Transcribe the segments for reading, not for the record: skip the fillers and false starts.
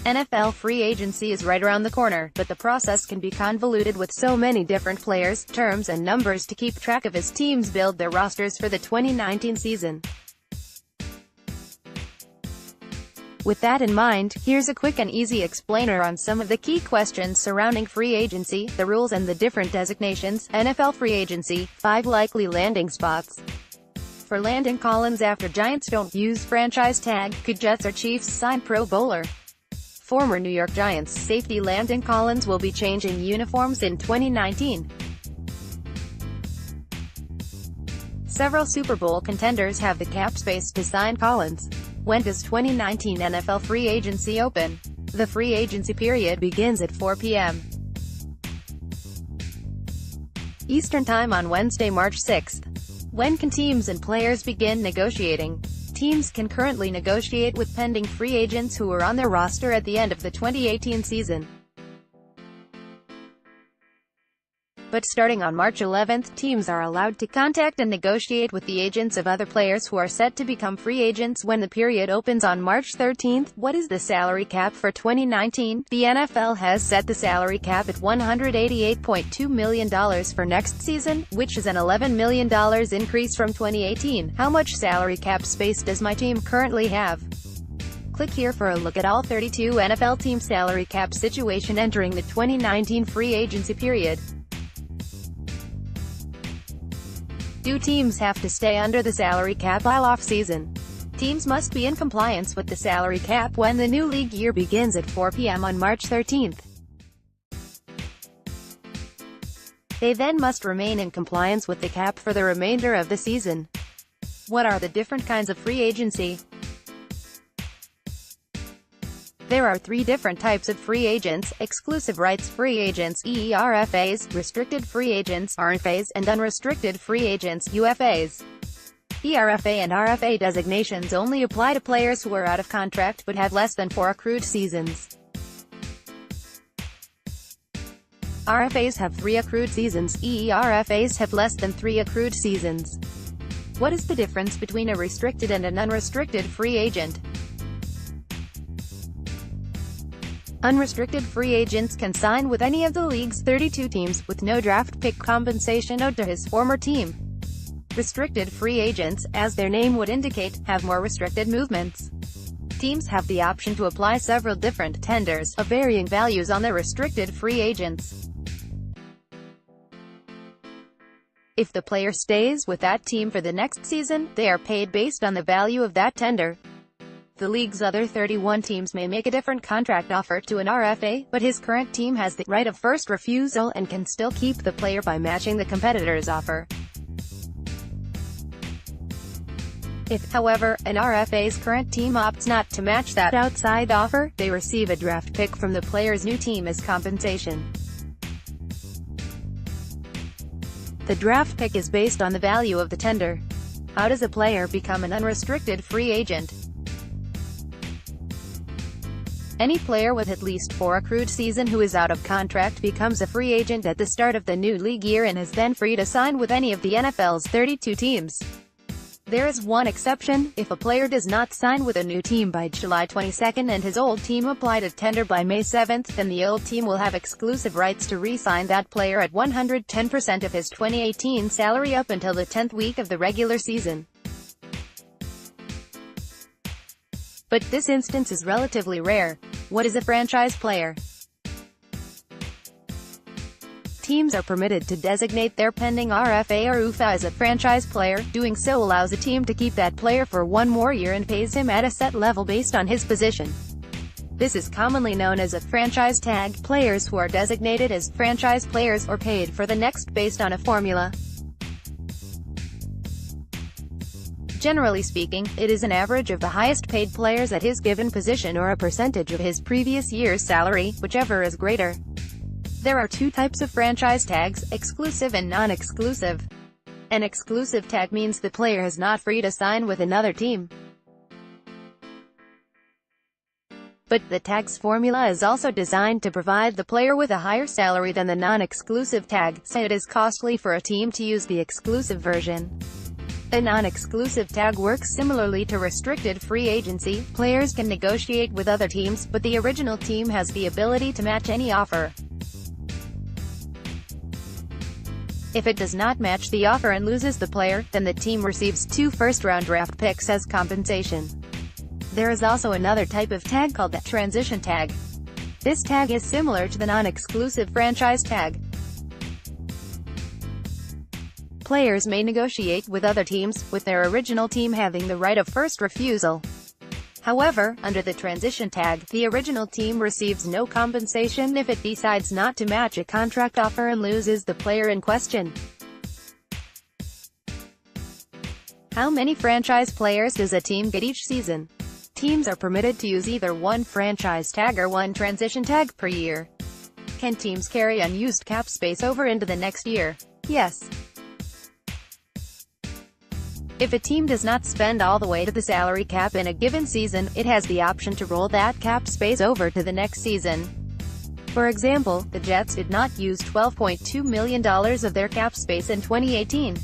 NFL free agency is right around the corner, but the process can be convoluted with so many different players, terms and numbers to keep track of as teams build their rosters for the 2019 season. With that in mind, here's a quick and easy explainer on some of the key questions surrounding free agency, the rules and the different designations. NFL free agency, 5 likely landing spots. For Landon Collins after Giants don't use franchise tag, could Jets or Chiefs sign Pro Bowler? Former New York Giants safety Landon Collins will be changing uniforms in 2019. Several Super Bowl contenders have the cap space to sign Collins. When does 2019 NFL free agency open? The free agency period begins at 4 p.m. Eastern Time on Wednesday, March 6th. When can teams and players begin negotiating? Teams can currently negotiate with pending free agents who are on their roster at the end of the 2018 season. But starting on March 11th, teams are allowed to contact and negotiate with the agents of other players who are set to become free agents when the period opens on March 13th. What is the salary cap for 2019? The NFL has set the salary cap at $188.2 million for next season, which is an $11 million increase from 2018. How much salary cap space does my team currently have? Click here for a look at all 32 NFL team salary cap situation entering the 2019 free agency period. Do teams have to stay under the salary cap all off-season? Teams must be in compliance with the salary cap when the new league year begins at 4 p.m. on March 13th. They then must remain in compliance with the cap for the remainder of the season. What are the different kinds of free agency? There are 3 different types of free agents: exclusive rights free agents (ERFAs), restricted free agents (RFAs), and unrestricted free agents (UFAs). ERFA and RFA designations only apply to players who are out of contract but have less than 4 accrued seasons. RFAs have 3 accrued seasons, ERFAs have less than 3 accrued seasons. What is the difference between a restricted and an unrestricted free agent? Unrestricted free agents can sign with any of the league's 32 teams, with no draft pick compensation owed to his former team. Restricted free agents, as their name would indicate, have more restricted movements. Teams have the option to apply several different tenders, of varying values on their restricted free agents. If the player stays with that team for the next season, they are paid based on the value of that tender. The league's other 31 teams may make a different contract offer to an RFA, but his current team has the right of first refusal and can still keep the player by matching the competitor's offer. If, however, an RFA's current team opts not to match that outside offer, they receive a draft pick from the player's new team as compensation. The draft pick is based on the value of the tender. How does a player become an unrestricted free agent? Any player with at least 4 accrued season who is out of contract becomes a free agent at the start of the new league year and is then free to sign with any of the NFL's 32 teams. There is one exception: if a player does not sign with a new team by July 22 and his old team applied a tender by May 7, then the old team will have exclusive rights to re-sign that player at 110% of his 2018 salary up until the 10th week of the regular season. But this instance is relatively rare. What is a franchise player? Teams are permitted to designate their pending RFA or UFA as a franchise player. Doing so allows a team to keep that player for 1 more year and pays him at a set level based on his position. This is commonly known as a franchise tag. Players who are designated as franchise players are paid for the next based on a formula. Generally speaking, it is an average of the highest paid players at his given position or a percentage of his previous year's salary, whichever is greater. There are 2 types of franchise tags: exclusive and non-exclusive. An exclusive tag means the player is not free to sign with another team. But the tag's formula is also designed to provide the player with a higher salary than the non-exclusive tag, so it is costly for a team to use the exclusive version. A non-exclusive tag works similarly to restricted free agency. Players can negotiate with other teams, but the original team has the ability to match any offer. If it does not match the offer and loses the player, then the team receives 2 first-round draft picks as compensation. There is also another type of tag called the transition tag. This tag is similar to the non-exclusive franchise tag. Players may negotiate with other teams, with their original team having the right of first refusal. However, under the transition tag, the original team receives no compensation if it decides not to match a contract offer and loses the player in question. How many franchise players does a team get each season? Teams are permitted to use either one franchise tag or one transition tag per year. Can teams carry unused cap space over into the next year? Yes. If a team does not spend all the way to the salary cap in a given season, it has the option to roll that cap space over to the next season. For example, the Jets did not use $12.2 million of their cap space in 2018.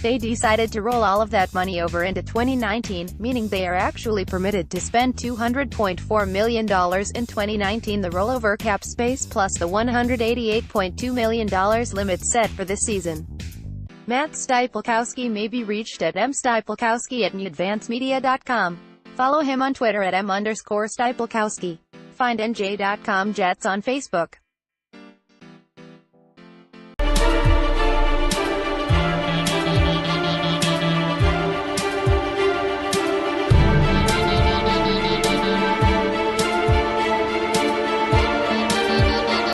They decided to roll all of that money over into 2019, meaning they are actually permitted to spend $200.4 million in 2019, the rollover cap space plus the $188.2 million limit set for this season. Matt Stypulkowski may be reached at mstypulkowski@newadvancemedia.com. Follow him on Twitter at m_Stypulkowski. Find NJ.com Jets on Facebook.